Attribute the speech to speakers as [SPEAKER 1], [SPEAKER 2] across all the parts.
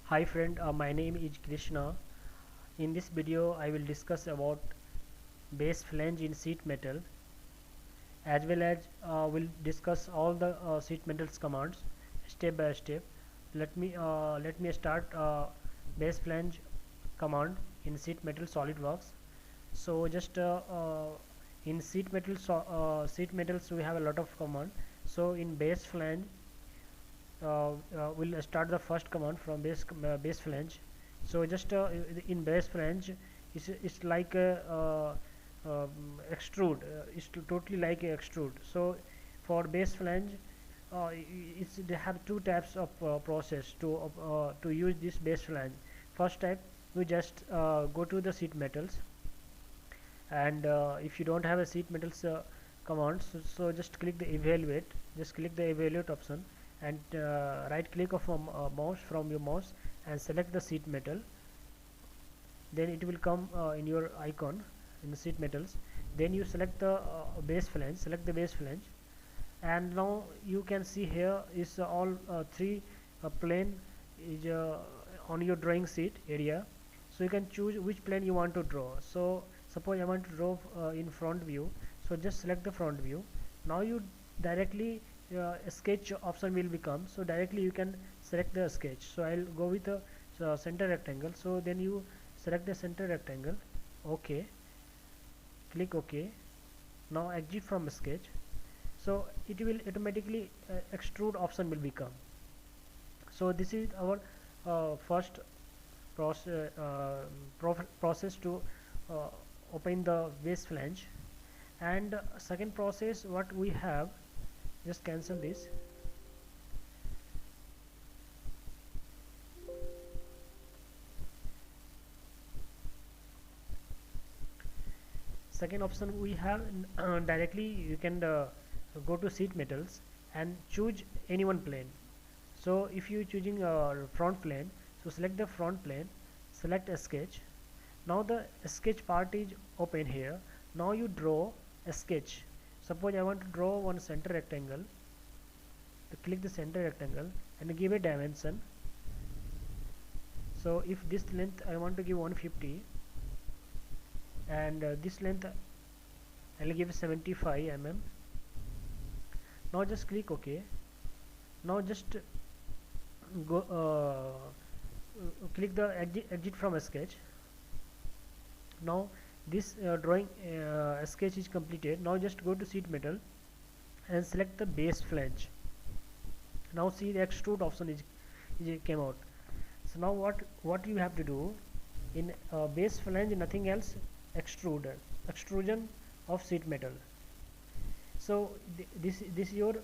[SPEAKER 1] Hi friend, my name is Krishna. In this video I will discuss about base flange in sheet metal, as well as will discuss all the sheet metals commands step by step. Let me start base flange command in sheet metal SolidWorks. So just in sheet metals we have a lot of command. So in base flange we'll start the first command from base flange. So just in base flange it's like a extrude, totally like a extrude. So for base flange they have two types of process to use this base flange. First type, we just go to the sheet metals, and if you don't have a sheet metals command, so just click the evaluate, just click the evaluate option, and right click of a mouse from your mouse and select the sheet metal. Then it will come in your icon in the sheet metals. Then you select the base flange, select the base flange, and now you can see here is all three plane is on your drawing sheet area. So you can choose which plane you want to draw. So suppose I want to draw in front view, so just select the front view. Now you directly a sketch option will become, so directly you can select the sketch. So I'll go with the center rectangle. So then you select the center rectangle, okay, click ok. Now exit from sketch. So it will automatically extrude option will become. So this is our first process to uh, open the base flange. And second process what we have, just cancel this. Second option we have, directly you can go to sheet metals and choose any one plane. So if you choosing front plane, so select the front plane, select a sketch. Now the sketch part is open here. Now you draw a sketch. Suppose I want to draw one center rectangle. To click the center rectangle and give a dimension. So if this length I want to give 150, and this length I'll give 75 mm. Now just click OK. Now just go click the exit from a sketch. Now this drawing sketch is completed. Now just go to sheet metal and select the base flange. Now see the extrude option is came out. So now what you have to do in base flange, nothing else, extrusion of sheet metal. So this is your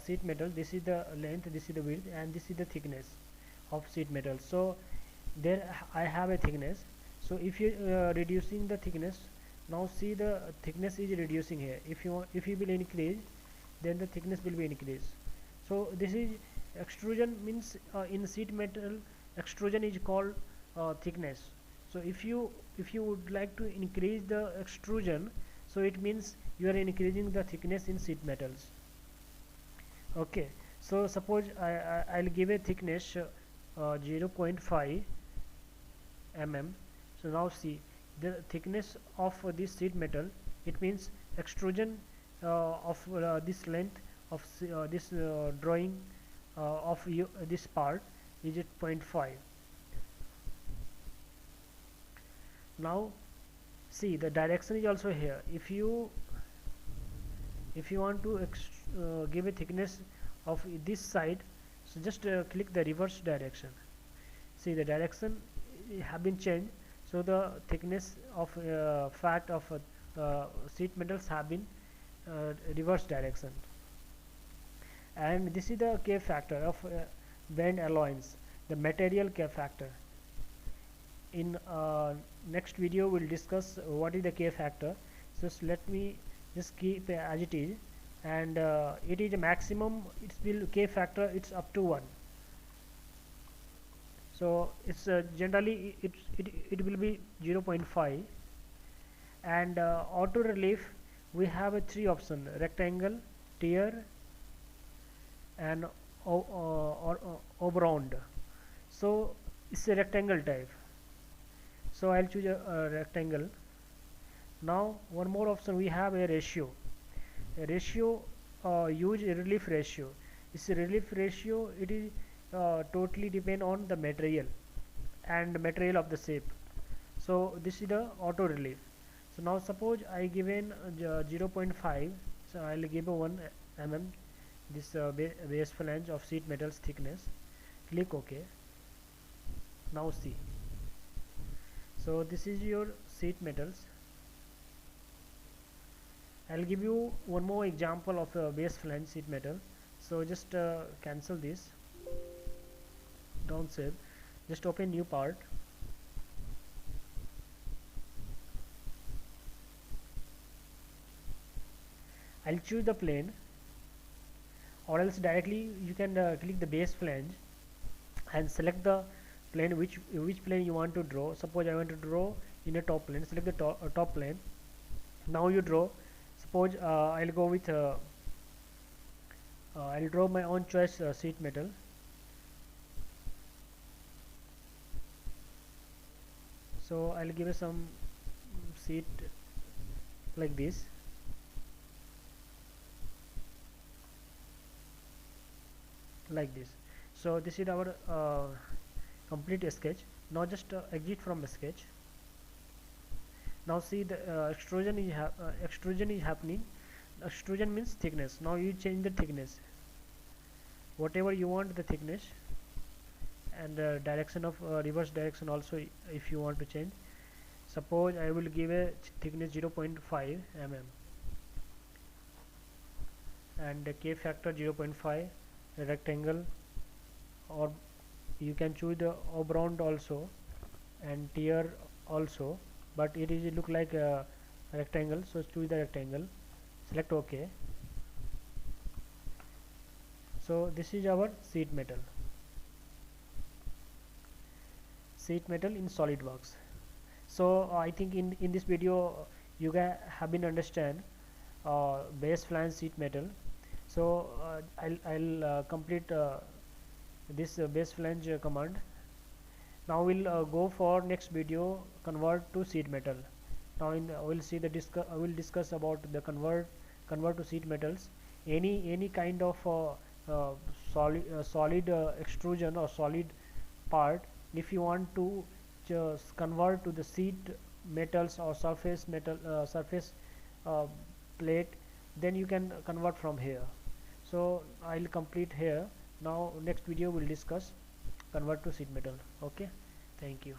[SPEAKER 1] sheet metal. This is the length, this is the width, and this is the thickness of sheet metal. So there I have a thickness. So if you reducing the thickness, now see the thickness is reducing here. If you will increase, then the thickness will be increased. So this is extrusion, means in sheet metal extrusion is called thickness. So if you would like to increase the extrusion, so it means you are increasing the thickness in sheet metals. Okay, so suppose I'll give a thickness 0.5 mm. So now see the thickness of this sheet metal, it means extrusion of this length of this drawing of this part is at 0.5. Now see the direction is also here. If you want to give a thickness of this side, so just click the reverse direction. See the direction have been changed. So the thickness of fat of sheet metals have been reverse direction. And this is the K factor of bend alloys, the material K factor. In next video we'll discuss what is the K factor. So let me just keep as it is, and it is a maximum, it will K factor it's up to 1. So it's generally it will be 0.5. And auto relief we have a 3 option: rectangle, tear, and overround. So It's a rectangle type, so I'll choose a rectangle. Now one more option we have, a ratio. A ratio, use a relief ratio. It's a relief ratio, it is totally depend on the material and material of the shape. So this is the auto relief. So now suppose I given 0.5, so I'll give a 1 mm this base flange of sheet metal's thickness. Click OK. Now see, so this is your sheet metals. I'll give you one more example of a base flange sheet metal. So just cancel this, don't save, just open new part. I'll choose the plane, or else directly you can click the base flange and select the plane, which plane you want to draw. Suppose I want to draw in a top plane, select the top plane. Now you draw. Suppose I'll go with I'll draw my own choice sheet metal. So I'll give it some sheet like this. Like this. So this is our complete sketch. Now just exit from the sketch. Now see the extrusion is happening. Extrusion means thickness. Now you change the thickness, whatever you want the thickness, and direction of reverse direction also if you want to change. Suppose I will give a thickness 0.5 mm and the K factor 0.5, a rectangle, or you can choose the oblong also and tier also, but it is look like a rectangle, so choose the rectangle, select OK. So this is our sheet metal in SolidWorks. So I think in this video you guys have been understand base flange sheet metal. So I'll complete this base flange command. Now we'll go for next video, convert to sheet metal. Now we'll see the I will discuss about the convert to sheet metals. Any kind of solid extrusion or solid part, if you want to just convert to the sheet metals or surface metal surface plate, then you can convert from here. So I'll complete here. Now next video we'll discuss convert to sheet metal. Okay, thank you.